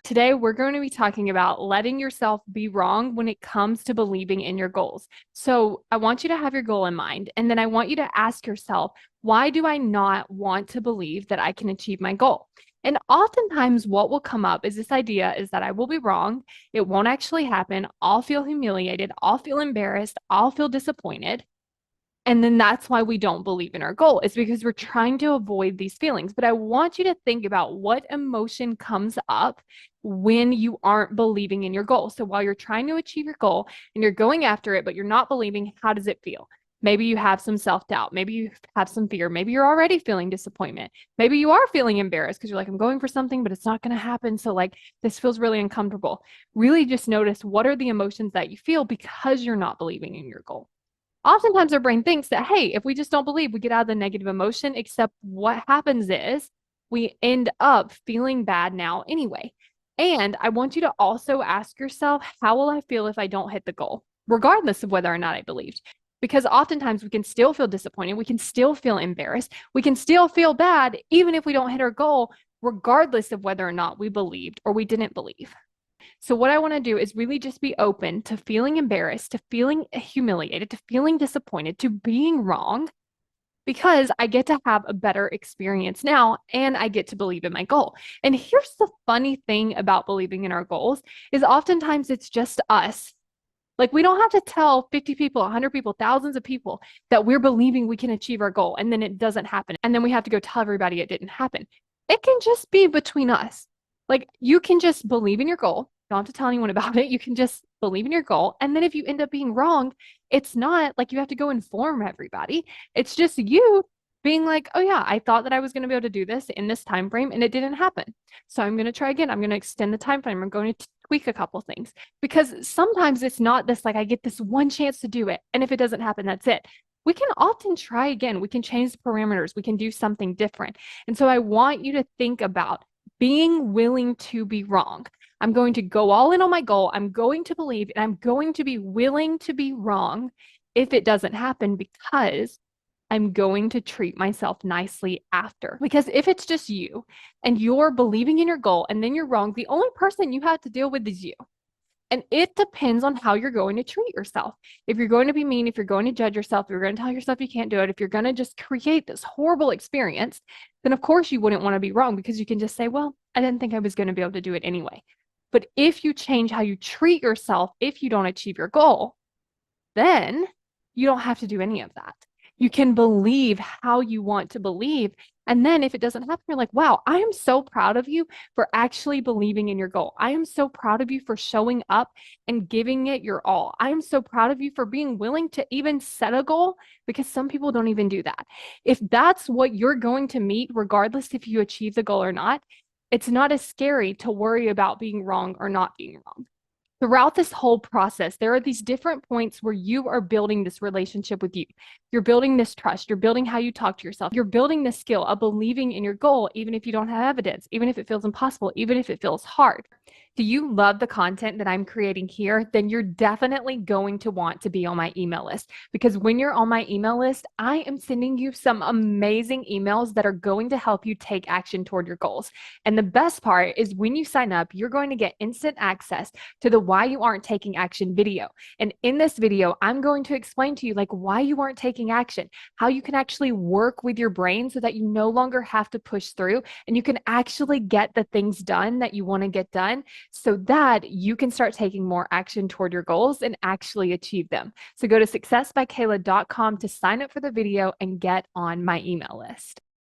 Today, we're going to be talking about letting yourself be wrong when it comes to believing in your goals. So, I want you to have your goal in mind, and then I want you to ask yourself, why do I not want to believe that I can achieve my goal? And oftentimes, what will come up is this idea is that I will be wrong. It won't actually happen. I'll feel humiliated. I'll feel embarrassed. I'll feel disappointed. And then that's why we don't believe in our goal, is because we're trying to avoid these feelings. But I want you to think about what emotion comes up when you aren't believing in your goal. So while you're trying to achieve your goal and you're going after it, but you're not believing, how does it feel? Maybe you have some self-doubt. Maybe you have some fear. Maybe you're already feeling disappointment. Maybe you are feeling embarrassed because you're like, I'm going for something, but it's not going to happen. So, like, this feels really uncomfortable. Really just notice what are the emotions that you feel because you're not believing in your goal. Oftentimes our brain thinks that, hey, if we just don't believe, we get out of the negative emotion, except what happens is we end up feeling bad now anyway. And I want you to also ask yourself, how will I feel if I don't hit the goal, regardless of whether or not I believed? Because oftentimes we can still feel disappointed. We can still feel embarrassed. We can still feel bad, even if we don't hit our goal, regardless of whether or not we believed or we didn't believe. So, what I want to do is really just be open to feeling embarrassed, to feeling humiliated, to feeling disappointed, to being wrong, because I get to have a better experience now and I get to believe in my goal. And here's the funny thing about believing in our goals is oftentimes it's just us. Like, we don't have to tell 50 people, 100 people, thousands of people that we're believing we can achieve our goal and then it doesn't happen. And then we have to go tell everybody it didn't happen. It can just be between us. Like, you can just believe in your goal. You don't have to tell anyone about it. You can just believe in your goal. And then if you end up being wrong, it's not like you have to go inform everybody. It's just you being like, oh yeah, I thought that I was going to be able to do this in this time frame and it didn't happen. So I'm going to try again. I'm going to extend the time frame. I'm going to tweak a couple things because sometimes it's not this like I get this one chance to do it. And if it doesn't happen, that's it. We can often try again. We can change the parameters. We can do something different. And so I want you to think about being willing to be wrong. I'm going to go all in on my goal. I'm going to believe and I'm going to be willing to be wrong if it doesn't happen because I'm going to treat myself nicely after. Because if it's just you and you're believing in your goal and then you're wrong, the only person you have to deal with is you. And it depends on how you're going to treat yourself. If you're going to be mean, if you're going to judge yourself, if you're going to tell yourself you can't do it, if you're going to just create this horrible experience, then of course you wouldn't want to be wrong because you can just say, well, I didn't think I was going to be able to do it anyway. But if you change how you treat yourself, if you don't achieve your goal, then you don't have to do any of that. You can believe how you want to believe. And then if it doesn't happen, you're like, wow, I am so proud of you for actually believing in your goal. I am so proud of you for showing up and giving it your all. I am so proud of you for being willing to even set a goal because some people don't even do that. If that's what you're going to meet, regardless if you achieve the goal or not, it's not as scary to worry about being wrong or not being wrong. Throughout this whole process, there are these different points where you are building this relationship with you. You're building this trust. You're building how you talk to yourself. You're building this skill of believing in your goal, even if you don't have evidence, even if it feels impossible, even if it feels hard. Do you love the content that I'm creating here? Then you're definitely going to want to be on my email list because when you're on my email list, I am sending you some amazing emails that are going to help you take action toward your goals. And the best part is when you sign up, you're going to get instant access to the why you aren't taking action video. And in this video, I'm going to explain to you like why you aren't taking action, how you can actually work with your brain so that you no longer have to push through and you can actually get the things done that you want to get done so that you can start taking more action toward your goals and actually achieve them. So go to successbykayla.com to sign up for the video and get on my email list.